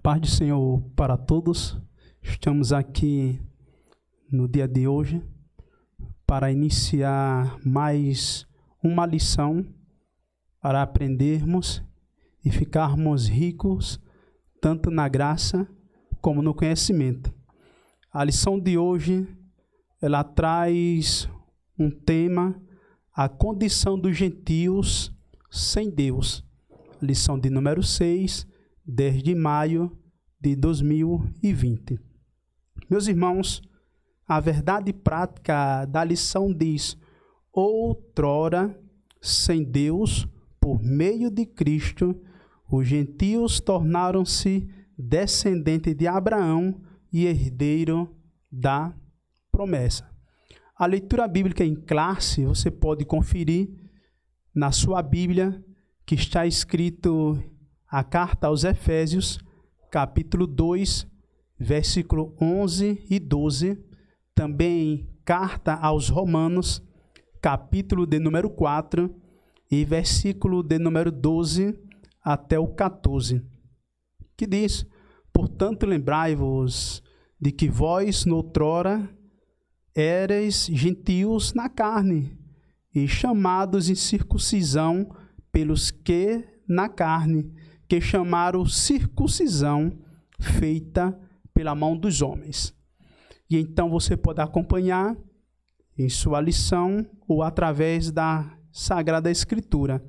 Paz do Senhor para todos. Estamos aqui no dia de hoje para iniciar mais uma lição para aprendermos e ficarmos ricos tanto na graça como no conhecimento. A lição de hoje, ela traz um tema, a condição dos gentios sem Deus. Lição de número 6, 10 de maio de 2020. Meus irmãos, a verdade prática da lição diz: outrora, sem Deus, por meio de Cristo, os gentios tornaram-se descendentes de Abraão e herdeiro da promessa. A leitura bíblica em classe, você pode conferir na sua Bíblia, que está escrito a carta aos Efésios, capítulo 2, versículo 11 e 12, também carta aos Romanos, capítulo de número 4, e versículo de número 12 até o 14, que diz: portanto, lembrai-vos de que vós, noutrora, éreis gentios na carne, e chamados em circuncisão pelos que na carne, que chamaram circuncisão feita pela mão dos homens. E então você pode acompanhar em sua lição ou através da Sagrada Escritura.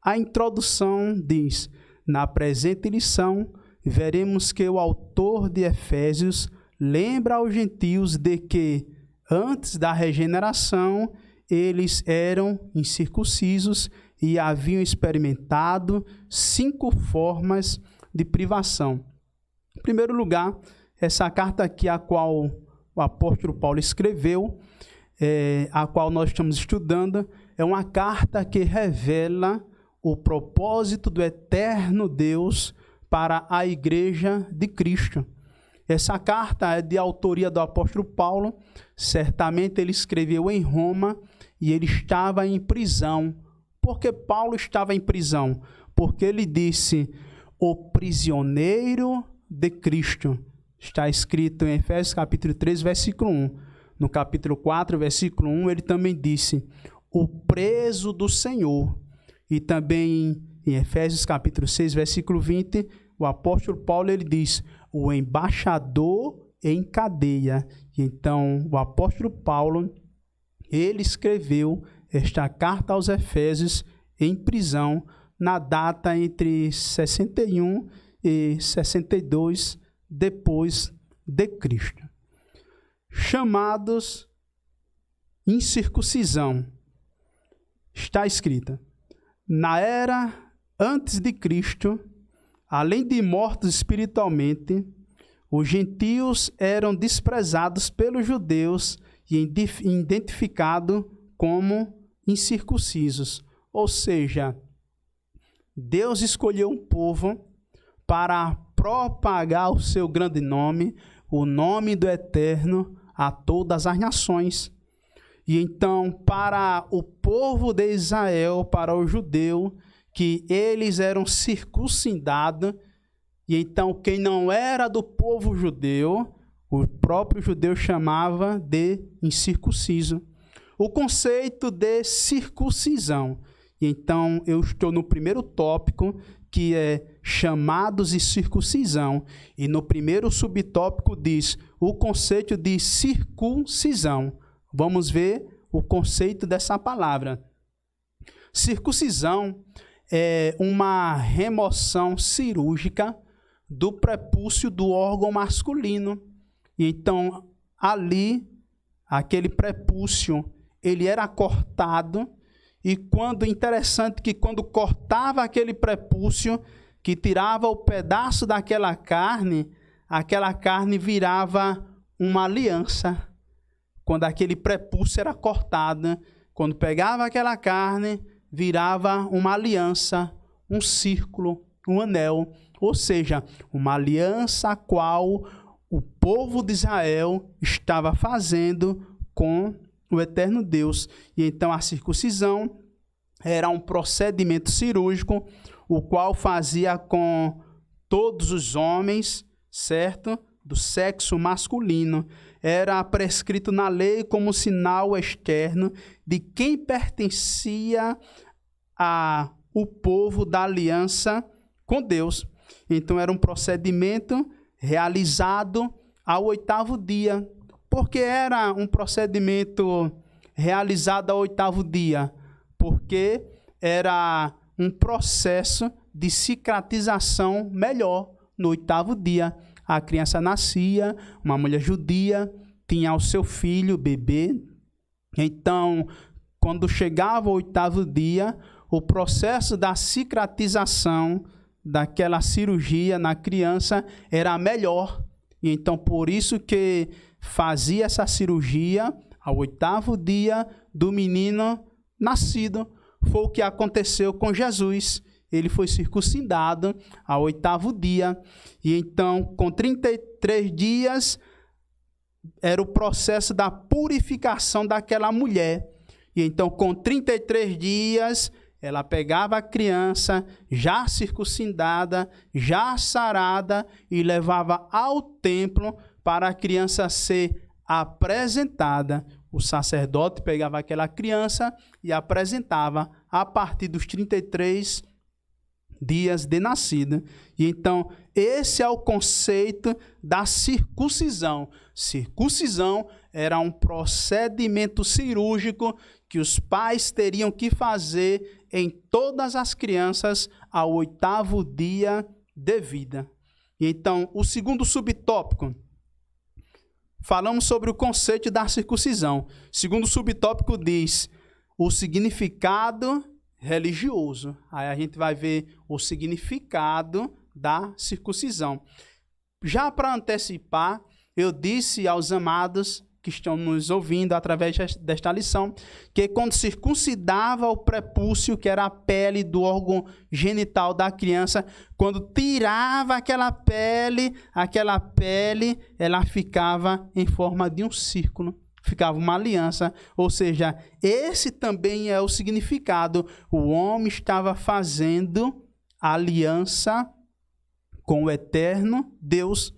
A introdução diz: na presente lição, veremos que o autor de Efésios lembra aos gentios de que, antes da regeneração, eles eram incircuncisos e haviam experimentado 5 formas de privação. Em primeiro lugar, essa carta aqui, a qual o apóstolo Paulo escreveu, a qual nós estamos estudando, é uma carta que revela o propósito do eterno Deus para a igreja de Cristo. Essa carta é de autoria do apóstolo Paulo. Certamente ele escreveu em Roma e ele estava em prisão. Por que Paulo estava em prisão? Porque ele disse: o prisioneiro de Cristo. Está escrito em Efésios capítulo 3, versículo 1. No capítulo 4, versículo 1, ele também disse: o preso do Senhor. E também em Efésios capítulo 6, versículo 20, o apóstolo Paulo ele diz: o embaixador em cadeia. E então o apóstolo Paulo, ele escreveu esta carta aos Efésios em prisão, na data entre 61 e 62 depois de Cristo. Chamados em circuncisão. Está escrita: na era antes de Cristo, além de mortos espiritualmente, os gentios eram desprezados pelos judeus e identificados como incircuncisos. Ou seja, Deus escolheu um povo para propagar o seu grande nome, o nome do Eterno, a todas as nações. E então, para o povo de Israel, para o judeu, que eles eram circuncidados, e então quem não era do povo judeu, o próprio judeu chamava de incircunciso. O conceito de circuncisão. E então eu estou no primeiro tópico, que é chamados e circuncisão. E no primeiro subtópico diz o conceito de circuncisão. Vamos ver o conceito dessa palavra. Circuncisão é uma remoção cirúrgica do prepúcio do órgão masculino. E então, ali, aquele prepúcio, ele era cortado, e interessante que quando cortava aquele prepúcio, que tirava o pedaço daquela carne virava uma aliança. Quando aquele prepúcio era cortado, quando pegava aquela carne, virava uma aliança, um círculo, um anel. Ou seja, uma aliança a qual o povo de Israel estava fazendo com o eterno Deus. E então a circuncisão era um procedimento cirúrgico, o qual fazia com todos os homens, certo? Do sexo masculino. Era prescrito na lei como sinal externo de quem pertencia ao povo da aliança com Deus. Então, era um procedimento realizado ao 8º dia. Por que era um procedimento realizado ao 8º dia? Porque era um processo de cicatrização melhor. No 8º dia, a criança nascia, uma mulher judia tinha o seu filho, bebê. Então, quando chegava o 8º dia, o processo da cicatrização daquela cirurgia na criança era melhor. E então, por isso que fazia essa cirurgia ao 8º dia do menino nascido. Foi o que aconteceu com Jesus. Ele foi circuncidado ao 8º dia. E então, com 33 dias, era o processo da purificação daquela mulher. E então, com 33 dias, ela pegava a criança, já circuncidada, já sarada, e levava ao templo para a criança ser apresentada. O sacerdote pegava aquela criança e apresentava a partir dos 33 dias de nascida. E então, esse é o conceito da circuncisão. Circuncisão era um procedimento cirúrgico que os pais teriam que fazer em todas as crianças ao 8º dia de vida. E então, o segundo subtópico, falamos sobre o conceito da circuncisão. O segundo subtópico diz o significado religioso. Aí a gente vai ver o significado da circuncisão. Já para antecipar, eu disse aos amados que estão nos ouvindo através desta lição, que quando circuncidava o prepúcio, que era a pele do órgão genital da criança, quando tirava aquela pele, ela ficava em forma de um círculo, ficava uma aliança. Ou seja, esse também é o significado. O homem estava fazendo aliança com o eterno Deus.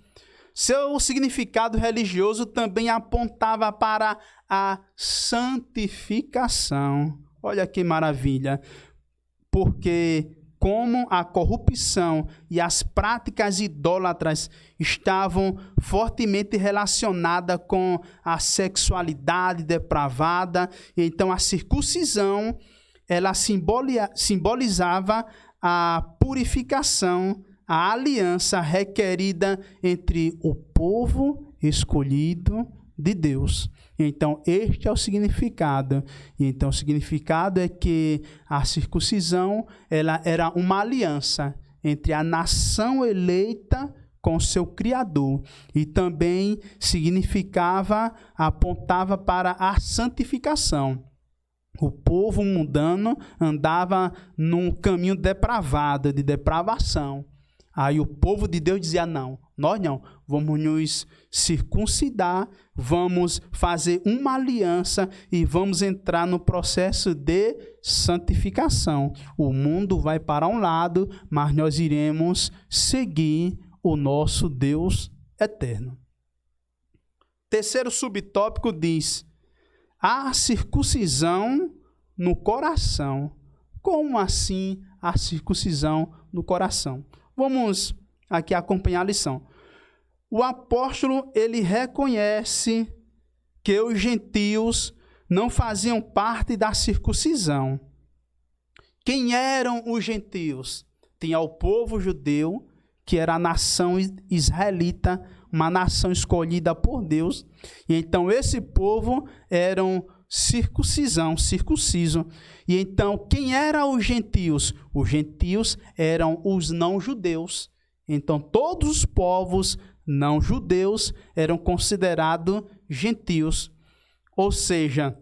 Seu significado religioso também apontava para a santificação. Olha que maravilha! Porque como a corrupção e as práticas idólatras estavam fortemente relacionadas com a sexualidade depravada, então a circuncisão ela simbolizava a purificação, a aliança requerida entre o povo escolhido de Deus. Então, este é o significado. Então, o significado é que a circuncisão ela era uma aliança entre a nação eleita com seu Criador. E também apontava para a santificação. O povo mundano andava num caminho depravado, de depravação. Aí o povo de Deus dizia, não, nós não, vamos nos circuncidar, vamos fazer uma aliança e vamos entrar no processo de santificação. O mundo vai para um lado, mas nós iremos seguir o nosso Deus eterno. Terceiro subtópico diz, a circuncisão no coração. Como assim a circuncisão no coração? Vamos aqui acompanhar a lição. O apóstolo, ele reconhece que os gentios não faziam parte da circuncisão. Quem eram os gentios? Tinha o povo judeu, que era a nação israelita, uma nação escolhida por Deus. E então esse povo eram circunciso. E então, quem eram os gentios? Os gentios eram os não-judeus. Então, todos os povos não-judeus eram considerados gentios. Ou seja,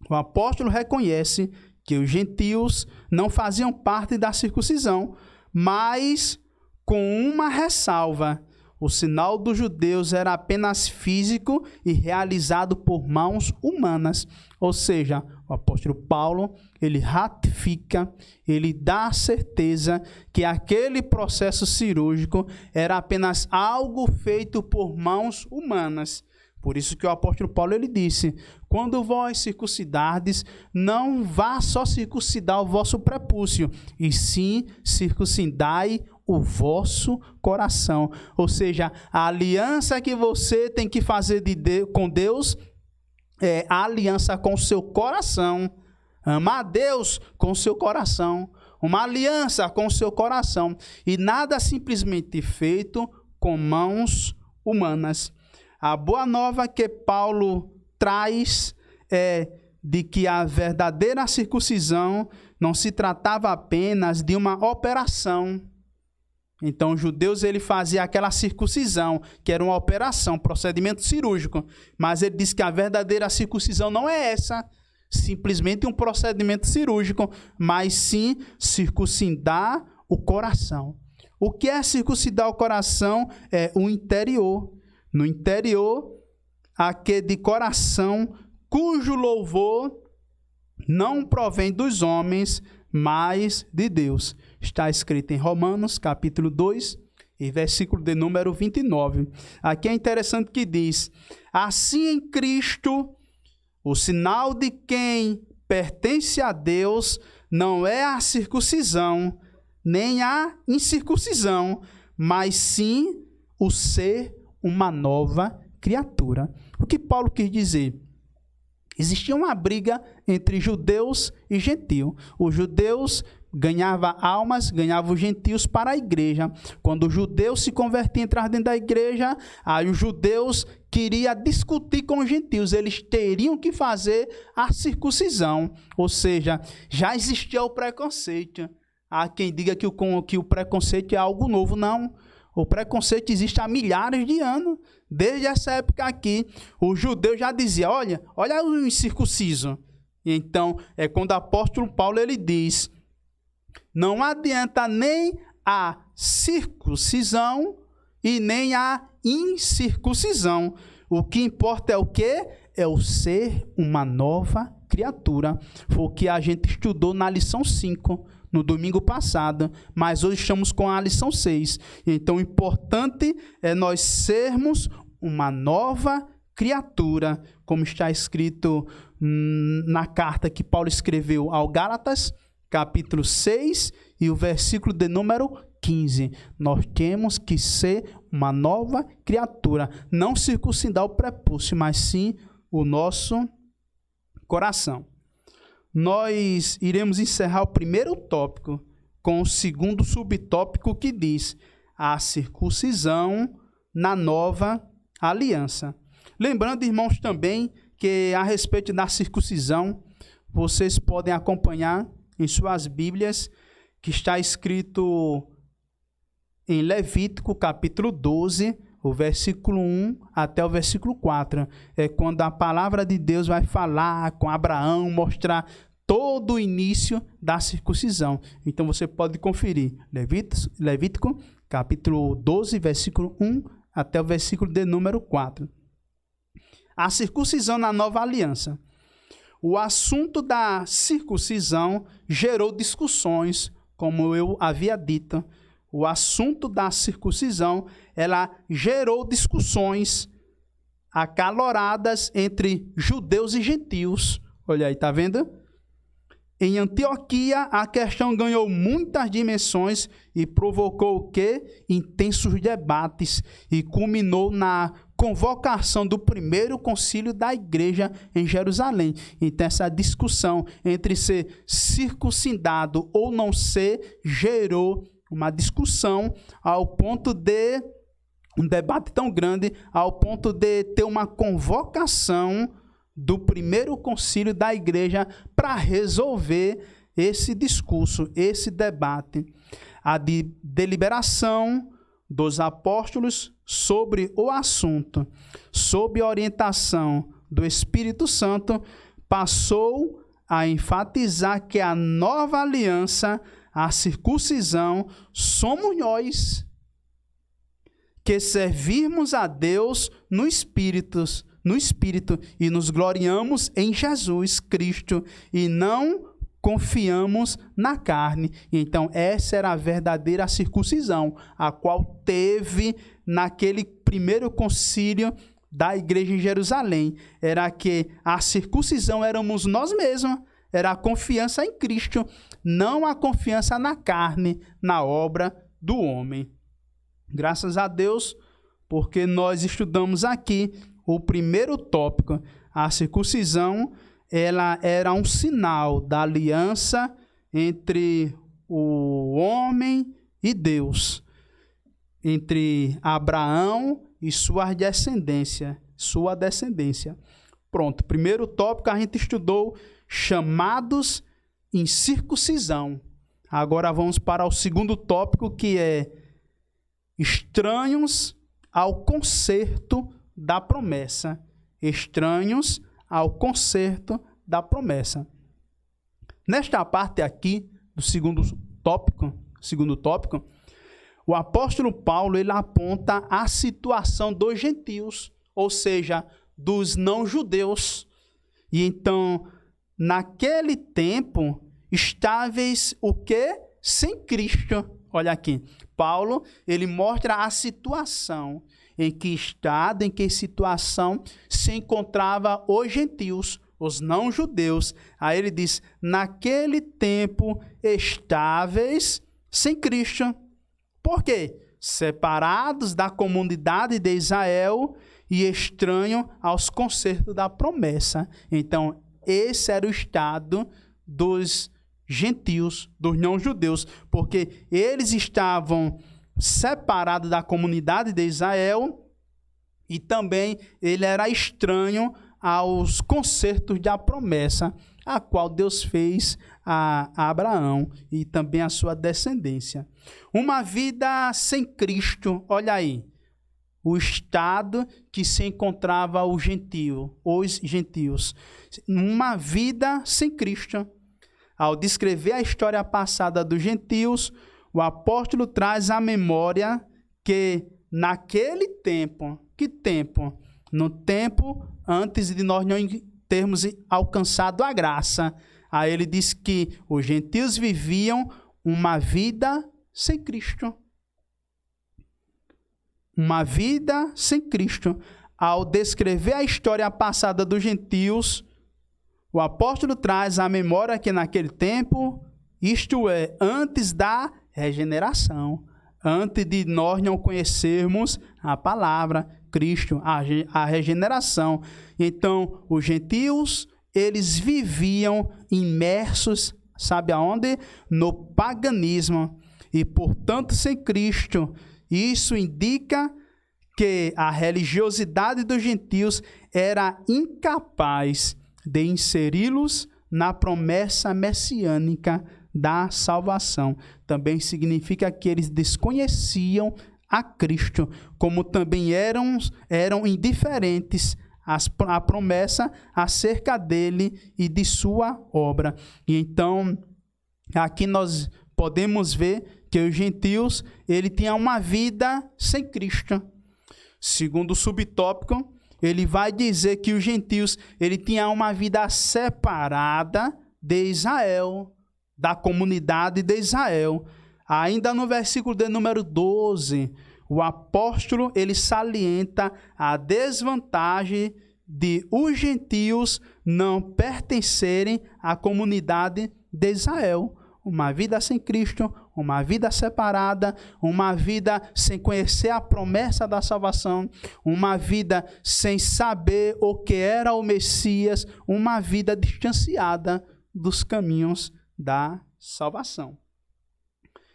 o apóstolo reconhece que os gentios não faziam parte da circuncisão, mas com uma ressalva. O sinal dos judeus era apenas físico e realizado por mãos humanas. Ou seja, o apóstolo Paulo, ele ratifica, ele dá a certeza que aquele processo cirúrgico era apenas algo feito por mãos humanas. Por isso que o apóstolo Paulo ele disse: quando vós circuncidardes, não vá só circuncidar o vosso prepúcio, e sim circuncidai o vosso coração. Ou seja, a aliança que você tem que fazer com Deus é a aliança com o seu coração. Amar a Deus com o seu coração. Uma aliança com o seu coração. E nada simplesmente feito com mãos humanas. A boa nova que Paulo traz é de que a verdadeira circuncisão não se tratava apenas de uma operação. Então, os judeus ele fazia aquela circuncisão, que era uma operação, procedimento cirúrgico. Mas ele diz que a verdadeira circuncisão não é essa, simplesmente um procedimento cirúrgico, mas sim circuncidar o coração. O que é circuncidar o coração? É o interior. No interior, aquele de coração, cujo louvor não provém dos homens, mas de Deus. Está escrito em Romanos, capítulo 2, e versículo de número 29. Aqui é interessante que diz: assim em Cristo, o sinal de quem pertence a Deus não é a circuncisão, nem a incircuncisão, mas sim o ser uma nova criatura. O que Paulo quis dizer? Existia uma briga entre judeus e gentios. Os judeus ganhavam almas, ganhavam os gentios para a igreja. Quando os judeus se convertiam e entravam dentro da igreja, aí os judeus queriam discutir com os gentios. Eles teriam que fazer a circuncisão. Ou seja, já existia o preconceito. Há quem diga que o preconceito é algo novo. Não. O preconceito existe há milhares de anos. Desde essa época aqui, o judeu já dizia: olha o incircunciso. Então, é quando o apóstolo Paulo ele diz: não adianta nem a circuncisão e nem a incircuncisão. O que importa é o quê? É o ser uma nova criatura. Foi o que a gente estudou na lição 5. No domingo passado, mas hoje estamos com a lição 6. Então, o importante é nós sermos uma nova criatura, como está escrito na carta que Paulo escreveu ao Gálatas, capítulo 6, e o versículo de número 15. Nós temos que ser uma nova criatura, não circuncidar o prepúcio, mas sim o nosso coração. Nós iremos encerrar o primeiro tópico com o segundo subtópico que diz a circuncisão na nova aliança. Lembrando, irmãos, também que a respeito da circuncisão, vocês podem acompanhar em suas Bíblias que está escrito em Levítico, capítulo 12, o versículo 1 até o versículo 4. É quando a palavra de Deus vai falar com Abraão, mostrar todo o início da circuncisão. Então você pode conferir Levítico, capítulo 12, versículo 1 até o versículo de número 4. A circuncisão na nova aliança. O assunto da circuncisão gerou discussões, como eu havia dito. O assunto da circuncisão, ela gerou discussões acaloradas entre judeus e gentios. Olha aí, tá vendo? Em Antioquia, a questão ganhou muitas dimensões e provocou o quê? Intensos debates e culminou na convocação do primeiro concílio da igreja em Jerusalém. Então, essa discussão entre ser circuncidado ou não ser gerou uma discussão ao ponto de um debate tão grande, ao ponto de ter uma convocação do primeiro concílio da igreja para resolver esse discurso, esse debate. A deliberação dos apóstolos sobre o assunto, sob orientação do Espírito Santo, passou a enfatizar que a nova aliança, a circuncisão, somos nós. que servirmos a Deus no Espírito e nos gloriamos em Jesus Cristo e não confiamos na carne. Então, essa era a verdadeira circuncisão, a qual teve naquele primeiro concílio da igreja em Jerusalém. Era que a circuncisão éramos nós mesmos, era a confiança em Cristo, não a confiança na carne, na obra do homem. Graças a Deus, porque nós estudamos aqui o primeiro tópico, a circuncisão, ela era um sinal da aliança entre o homem e Deus, entre Abraão e sua descendência. Pronto, primeiro tópico a gente estudou chamados em circuncisão. Agora vamos para o segundo tópico, que é estranhos ao concerto da promessa. Estranhos ao concerto da promessa. Nesta parte aqui do segundo tópico, o apóstolo Paulo ele aponta a situação dos gentios, ou seja, dos não-judeus. E então, naquele tempo, estáveis o quê? Sem Cristo. Olha aqui, Paulo, ele mostra a situação em que situação se encontrava os gentios, os não-judeus. Aí ele diz, naquele tempo estáveis sem Cristo. Por quê? Separados da comunidade de Israel e estranho aos concertos da promessa. Então, esse era o estado dos gentios, dos não-judeus, porque eles estavam separados da comunidade de Israel e também ele era estranho aos concertos da promessa, a qual Deus fez a Abraão e também a sua descendência. Uma vida sem Cristo, olha aí, o estado que se encontrava os gentios. Uma vida sem Cristo. Ao descrever a história passada dos gentios, o apóstolo traz à memória que naquele tempo, que tempo? No tempo antes de nós não termos alcançado a graça. Aí ele diz que os gentios viviam uma vida sem Cristo. Uma vida sem Cristo. Ao descrever a história passada dos gentios, o apóstolo traz à memória que naquele tempo, isto é, antes da regeneração, antes de nós não conhecermos a palavra, Cristo, a regeneração. Então, os gentios, eles viviam imersos, sabe aonde? No paganismo. E, portanto, sem Cristo, isso indica que a religiosidade dos gentios era incapaz de inseri-los na promessa messiânica da salvação. Também significa que eles desconheciam a Cristo, como também eram indiferentes à promessa acerca dele e de sua obra. E então, aqui nós podemos ver que os gentios, ele tinha uma vida sem Cristo. Segundo o subtópico, ele vai dizer que os gentios, ele tinha uma vida separada de Israel, da comunidade de Israel. Ainda no versículo de número 12, o apóstolo, ele salienta a desvantagem de os gentios não pertencerem à comunidade de Israel. Uma vida sem Cristo, uma vida separada, uma vida sem conhecer a promessa da salvação, uma vida sem saber o que era o Messias, uma vida distanciada dos caminhos da salvação.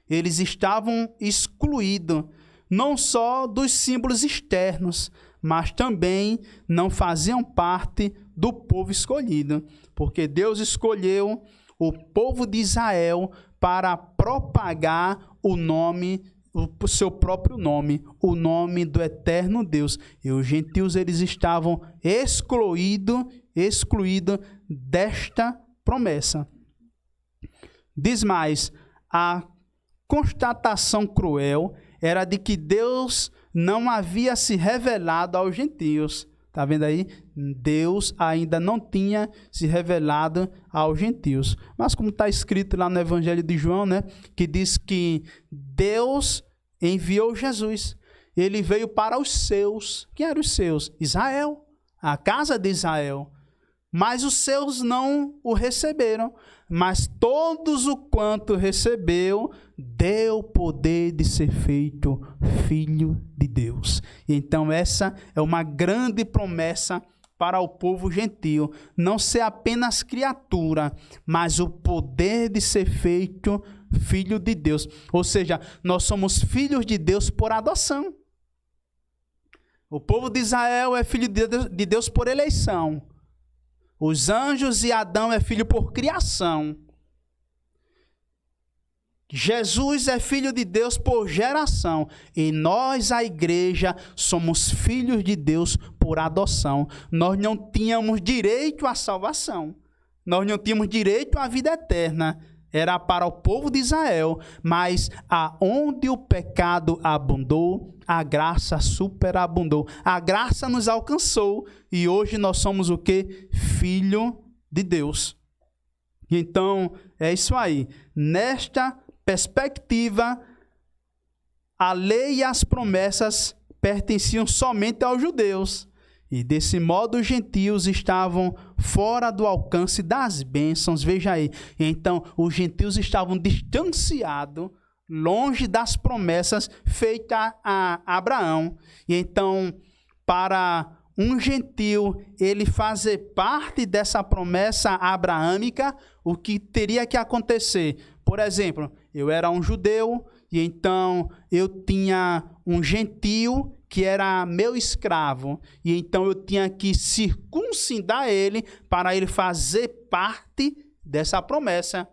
Eles estavam excluídos, não só dos símbolos externos, mas também não faziam parte do povo escolhido, porque Deus escolheu o povo de Israel para propagar o nome, o seu próprio nome, o nome do eterno Deus. E os gentios, eles estavam excluídos desta promessa. Diz mais, a constatação cruel era de que Deus não havia se revelado aos gentios. Está vendo aí? Deus ainda não tinha se revelado aos gentios. Mas como está escrito lá no Evangelho de João, né, que diz que Deus enviou Jesus. Ele veio para os seus. Quem eram os seus? Israel, a casa de Israel. Mas os seus não o receberam. Mas todos o quanto recebeu, deu poder de ser feito filho de Deus. Então essa é uma grande promessa para o povo gentio. Não ser apenas criatura, mas o poder de ser feito filho de Deus. Ou seja, nós somos filhos de Deus por adoção. O povo de Israel é filho de Deus por eleição. Os anjos e Adão é filho por criação. Jesus é filho de Deus por geração. E nós, a igreja, somos filhos de Deus por adoção. Nós não tínhamos direito à salvação. Nós não tínhamos direito à vida eterna. Era para o povo de Israel. Mas aonde o pecado abundou, a graça superabundou. A graça nos alcançou. E hoje nós somos o quê? Filho de Deus. Então, é isso aí. Nesta perspectiva, a lei e as promessas pertenciam somente aos judeus. E desse modo os gentios estavam fora do alcance das bênçãos. Veja aí. Então, os gentios estavam distanciados, longe das promessas feitas a Abraão. E então, para um gentio, ele fazer parte dessa promessa abraâmica, o que teria que acontecer? Por exemplo, eu era um judeu e então eu tinha um gentio que era meu escravo. E então eu tinha que circuncidar ele para ele fazer parte dessa promessa.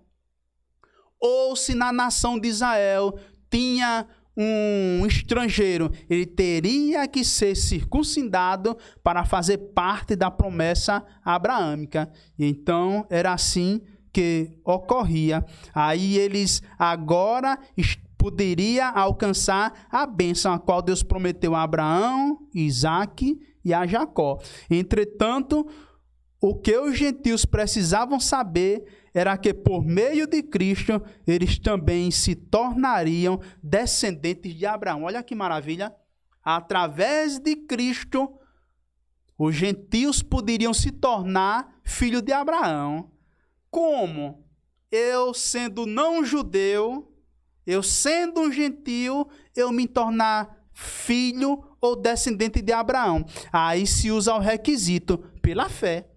Ou se na nação de Israel tinha um estrangeiro, ele teria que ser circuncidado para fazer parte da promessa abraâmica. E então era assim que ocorria. Aí eles agora poderiam alcançar a bênção a qual Deus prometeu a Abraão, Isaque e a Jacó. Entretanto, o que os gentios precisavam saber era que por meio de Cristo, eles também se tornariam descendentes de Abraão. Olha que maravilha! Através de Cristo, os gentios poderiam se tornar filhos de Abraão. Como? Eu sendo não judeu, eu sendo um gentio, eu me tornar filho ou descendente de Abraão. Aí se usa o requisito pela fé.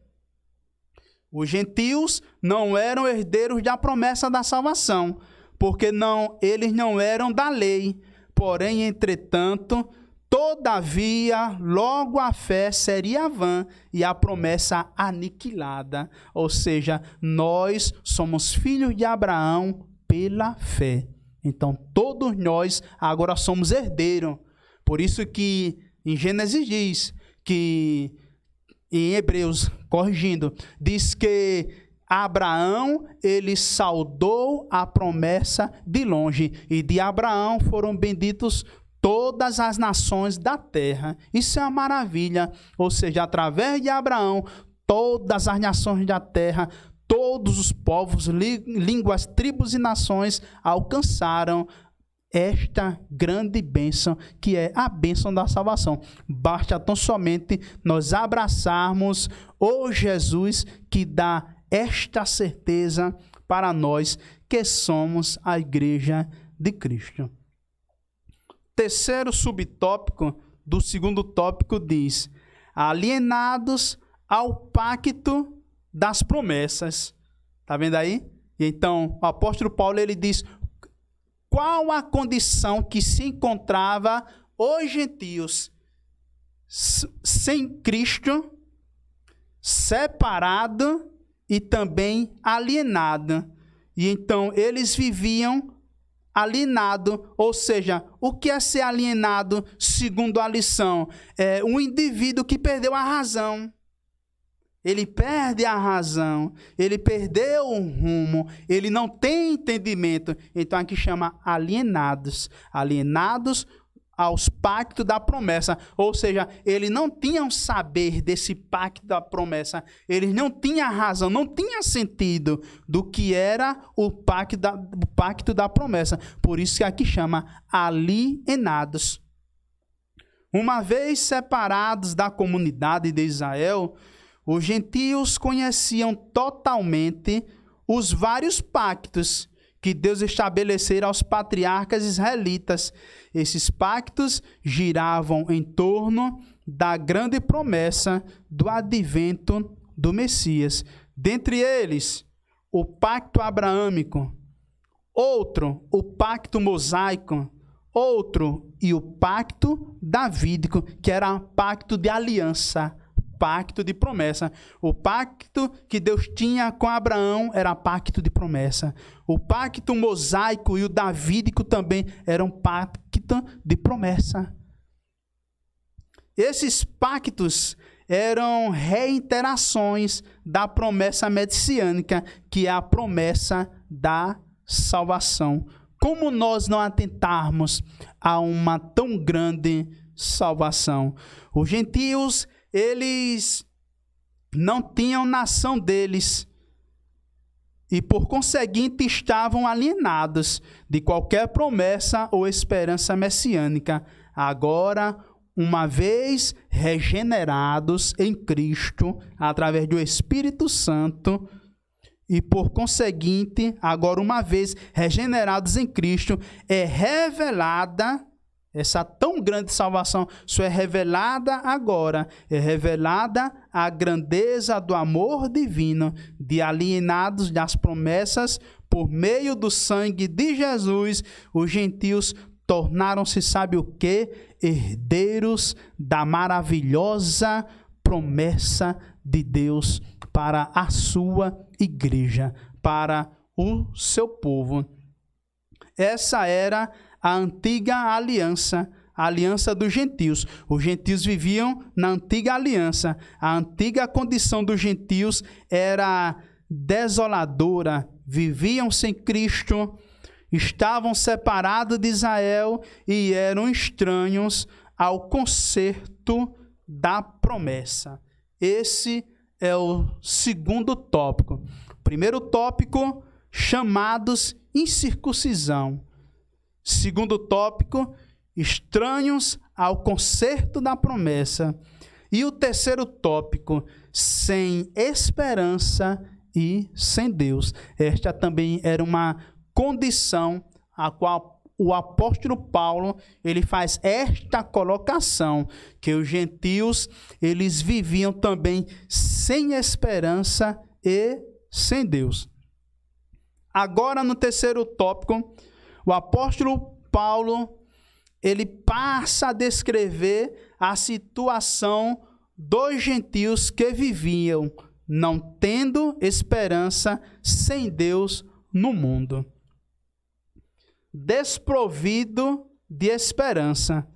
Os gentios não eram herdeiros da promessa da salvação, porque eles não eram da lei. Porém, entretanto, todavia, logo a fé seria vã e a promessa aniquilada. Ou seja, nós somos filhos de Abraão pela fé. Então, todos nós agora somos herdeiros. Por isso que em Gênesis diz que, em Hebreus, corrigindo, diz que Abraão, ele saudou a promessa de longe. E de Abraão foram benditos todas as nações da terra. Isso é uma maravilha. Ou seja, através de Abraão, todas as nações da terra, todos os povos, línguas, tribos e nações alcançaram esta grande bênção, que é a bênção da salvação. Basta tão somente nós abraçarmos o Jesus que dá esta certeza para nós que somos a igreja de Cristo. Terceiro subtópico do segundo tópico diz: alienados ao pacto das promessas. Está vendo aí? E então, o apóstolo Paulo, ele diz qual a condição que se encontrava os gentios sem Cristo, separado e também alienado. E então, eles viviam alienado, ou seja, o que é ser alienado segundo a lição? É um indivíduo que perdeu a razão. ele perde a razão, ele perdeu o rumo, ele não tem entendimento. Então aqui chama alienados. Alienados aos pactos da promessa. Ou seja, eles não tinham saber desse pacto da promessa. Eles não tinham razão, não tinham sentido do que era o pacto da promessa. Por isso que aqui chama alienados. Uma vez separados da comunidade de Israel, os gentios conheciam totalmente os vários pactos que Deus estabelecera aos patriarcas israelitas. Esses pactos giravam em torno da grande promessa do advento do Messias. Dentre eles, o pacto abraâmico, outro, o pacto mosaico, outro, e o pacto davídico, que era pacto de aliança, pacto de promessa. O pacto que Deus tinha com Abraão era pacto de promessa. O pacto mosaico e o davídico também eram pacto de promessa. Esses pactos eram reiterações da promessa messiânica, que é a promessa da salvação. Como nós não atentarmos a uma tão grande salvação? Os gentios, eles não tinham nação deles e, por conseguinte, estavam alienados de qualquer promessa ou esperança messiânica. Agora, uma vez regenerados em Cristo, através do Espírito Santo, e, por conseguinte, agora, uma vez regenerados em Cristo, é revelada essa tão grande salvação. Isso é revelada agora. É revelada a grandeza do amor divino, de alienados das promessas, por meio do sangue de Jesus, os gentios tornaram-se, sabe o quê? Herdeiros da maravilhosa promessa de Deus para a sua igreja, para o seu povo. Essa era a antiga aliança, a aliança dos gentios. Os gentios viviam na antiga aliança. A antiga condição dos gentios era desoladora, viviam sem Cristo, estavam separados de Israel e eram estranhos ao concerto da promessa. Esse é o segundo tópico. Primeiro tópico, chamados incircuncisão. Segundo tópico, estranhos ao concerto da promessa. E o terceiro tópico, sem esperança e sem Deus. Esta também era uma condição a qual o apóstolo Paulo, ele faz esta colocação, que os gentios, eles viviam também sem esperança e sem Deus. Agora, no terceiro tópico, o apóstolo Paulo, ele passa a descrever a situação dos gentios que viviam não tendo esperança, sem Deus no mundo. Desprovido de esperança.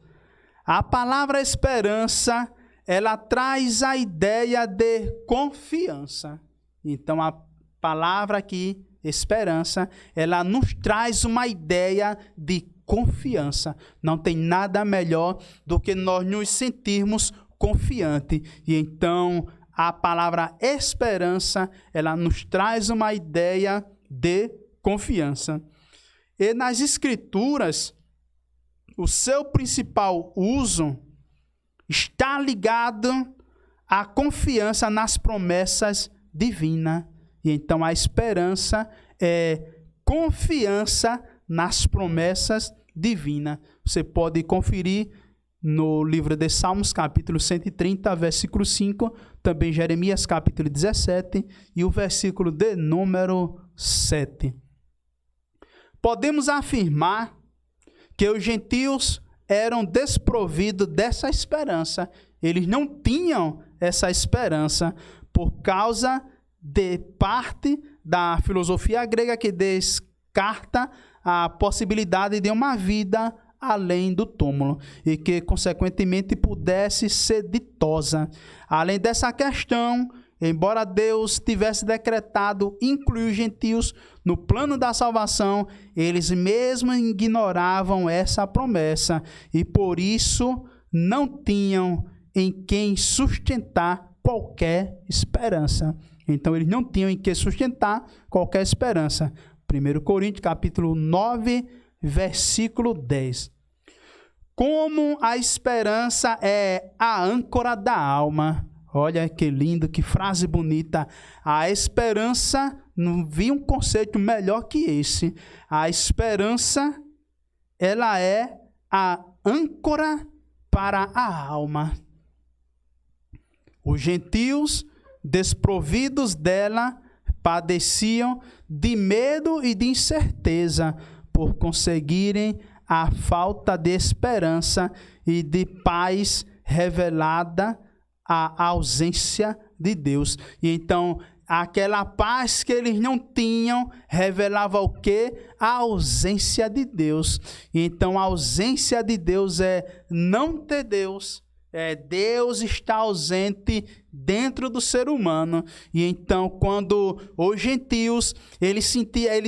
A palavra esperança, ela traz a ideia de confiança. Então, a palavra aqui, esperança, ela nos traz uma ideia de confiança. Não tem nada melhor do que nós nos sentirmos confiantes. E então, a palavra esperança, ela nos traz uma ideia de confiança. E nas Escrituras, o seu principal uso está ligado à confiança nas promessas divinas. E então a esperança é confiança nas promessas divinas. Você pode conferir no livro de Salmos, capítulo 130, versículo 5, também Jeremias, capítulo 17, e o versículo de número 7. Podemos afirmar que os gentios eram desprovidos dessa esperança. Eles não tinham essa esperança por causa de parte da filosofia grega que descarta a possibilidade de uma vida além do túmulo e que, consequentemente, pudesse ser ditosa. Além dessa questão, embora Deus tivesse decretado incluir os gentios no plano da salvação, eles mesmo ignoravam essa promessa e por isso não tinham em quem sustentar qualquer esperança. Então eles não tinham em que sustentar qualquer esperança. 1 Coríntios capítulo 9, versículo 10. Como a esperança é a âncora da alma. Olha que lindo, que frase bonita. A esperança, não vi um conceito melhor que esse. A esperança, ela é a âncora para a alma. Os gentios, desprovidos dela, padeciam de medo e de incerteza por conseguirem a falta de esperança e de paz revelada a ausência de Deus. E então, aquela paz que eles não tinham, revelava o quê? A ausência de Deus. E então, a ausência de Deus é não ter Deus. Deus está ausente dentro do ser humano. E então, quando os gentios, ele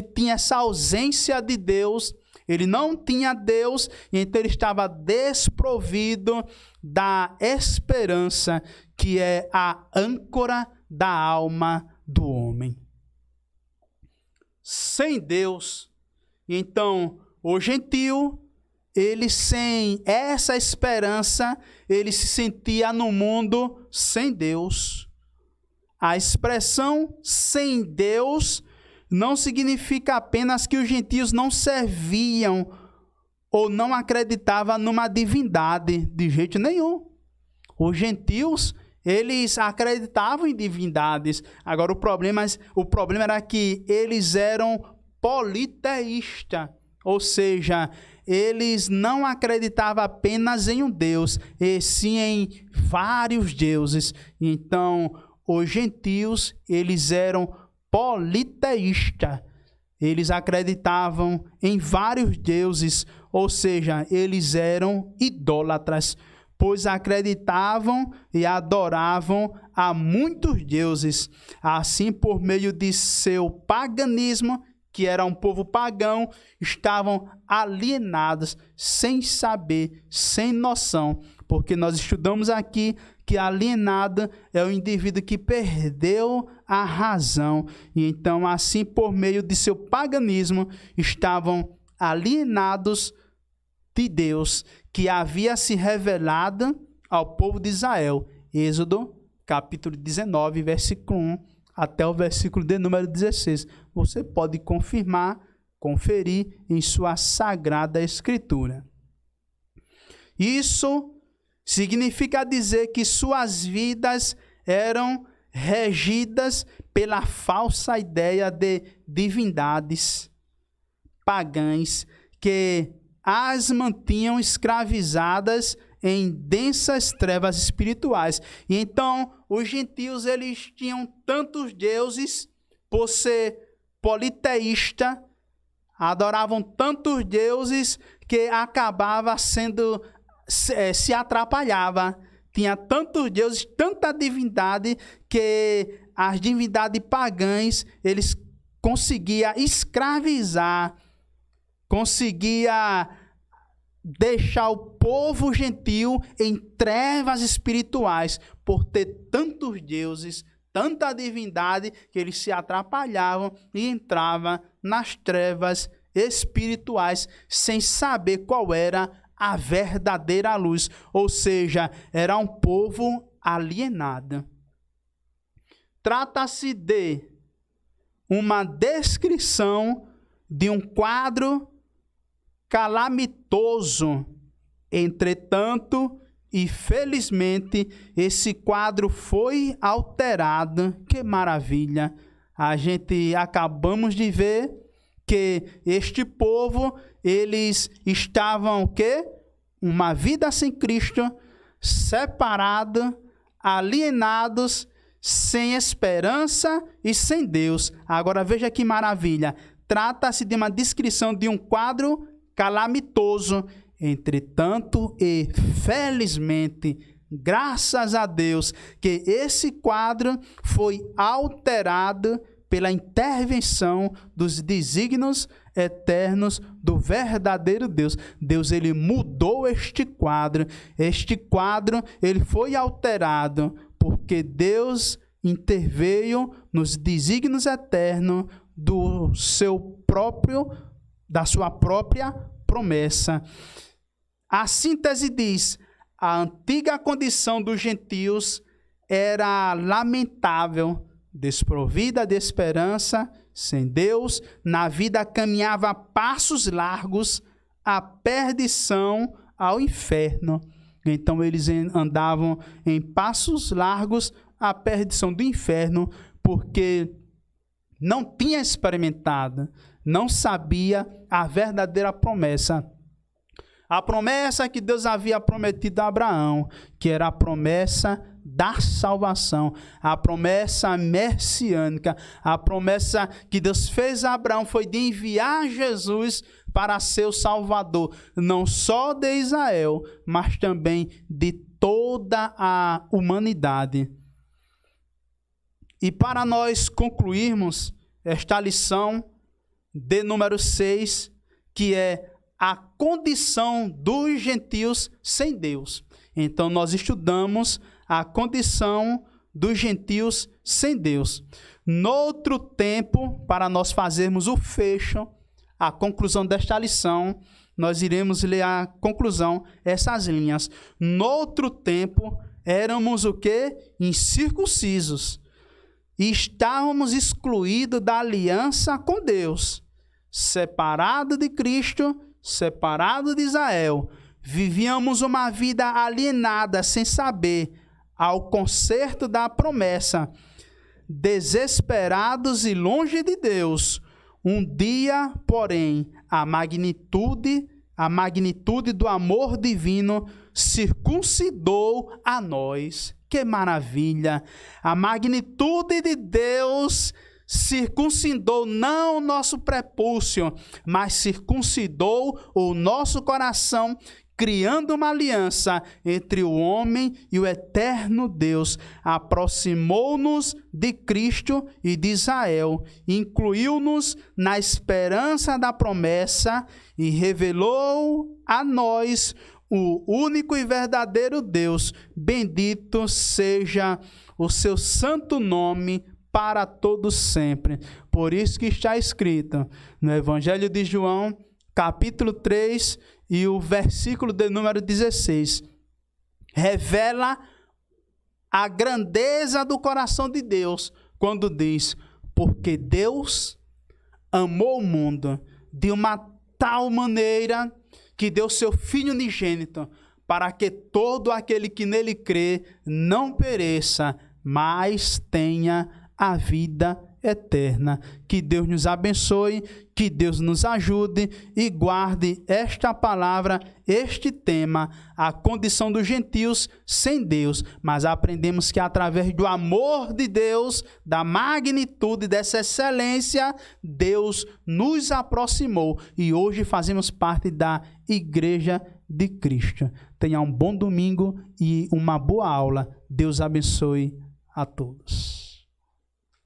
tinha essa ausência de Deus, ele não tinha Deus, e então ele estava desprovido da esperança, que é a âncora da alma do homem. Sem Deus, então, o gentio, ele sem essa esperança, ele se sentia no mundo sem Deus. A expressão sem Deus não significa apenas que os gentios não serviam ou não acreditavam numa divindade, de jeito nenhum. Os gentios, eles acreditavam em divindades. Agora, o problema era que eles eram politeístas, ou seja, eles não acreditavam apenas em um Deus, e sim em vários deuses. Então, os gentios, eles eram politeístas. Eles acreditavam em vários deuses, ou seja, eles eram idólatras, pois acreditavam e adoravam a muitos deuses. Assim, por meio de seu paganismo, que era um povo pagão, estavam alienados, sem saber, sem noção, porque nós estudamos aqui que alienado é o indivíduo que perdeu a razão. E então, assim, por meio de seu paganismo, estavam alienados de Deus, que havia se revelado ao povo de Israel. Êxodo, capítulo 19, versículo 1, até o versículo de número 16. Você pode conferir em sua sagrada escritura. Isso significa dizer que suas vidas eram regidas pela falsa ideia de divindades pagãs que as mantinham escravizadas em densas trevas espirituais. E então, os gentios, eles tinham tantos deuses, por ser politeísta, adoravam tantos deuses que acabava sendo, se atrapalhava. Tinha tantos deuses, tanta divindade, que as divindades pagãs, eles conseguiam escravizar, conseguia deixar o povo gentil em trevas espirituais, por ter tantos deuses, tanta divindade, que eles se atrapalhavam e entravam nas trevas espirituais, sem saber qual era a verdadeira luz, ou seja, era um povo alienado. Trata-se de uma descrição de um quadro calamitoso. Entretanto, e felizmente, esse quadro foi alterado. Que maravilha! A gente acabamos de ver que este povo, eles estavam o quê? Uma vida sem Cristo, separados, alienados, sem esperança e sem Deus. Agora veja que maravilha. Trata-se de uma descrição de um quadro calamitoso. Entretanto e felizmente, graças a Deus, que esse quadro foi alterado pela intervenção dos desígnios eternos do verdadeiro Deus. Deus, ele mudou este quadro. Este quadro, ele foi alterado porque Deus interveio nos desígnios eternos da sua própria promessa. A síntese diz: a antiga condição dos gentios era lamentável, desprovida de esperança, sem Deus, na vida caminhava a passos largos à perdição, ao inferno. Então eles andavam em passos largos à perdição do inferno, porque não tinha experimentado, não sabia a verdadeira promessa. A promessa que Deus havia prometido a Abraão, que era a promessa da salvação, a promessa messiânica, a promessa que Deus fez a Abraão foi de enviar Jesus para ser o Salvador, não só de Israel, mas também de toda a humanidade. E para nós concluirmos esta lição de número 6, que é a condição dos gentios sem Deus. Então, nós estudamos a condição dos gentios sem Deus. Noutro tempo, para nós fazermos o fecho, a conclusão desta lição, nós iremos ler a conclusão, essas linhas. Noutro tempo, éramos o quê? Incircuncisos. E estávamos excluídos da aliança com Deus, separados de Cristo, separados de Israel. Vivíamos uma vida alienada, sem saber ao concerto da promessa, desesperados e longe de Deus. Um dia, porém, a magnitude do amor divino circuncidou a nós. Que maravilha! A magnitude de Deus circuncidou não o nosso prepúcio, mas circuncidou o nosso coração, criando uma aliança entre o homem e o eterno Deus. Aproximou-nos de Cristo e de Israel, incluiu-nos na esperança da promessa e revelou a nós o único e verdadeiro Deus. Bendito seja o seu santo nome para todos sempre. Por isso que está escrito no Evangelho de João, capítulo 3, e o versículo de número 16. Revela a grandeza do coração de Deus, quando diz: porque Deus amou o mundo de uma tal maneira que deu seu Filho unigênito, para que todo aquele que nele crê não pereça, mas tenha a vida eterna. Que Deus nos abençoe, que Deus nos ajude e guarde esta palavra, este tema, a condição dos gentios sem Deus. Mas aprendemos que através do amor de Deus, da magnitude, dessa excelência, Deus nos aproximou e hoje fazemos parte da Igreja de Cristo. Tenha um bom domingo e uma boa aula. Deus abençoe a todos.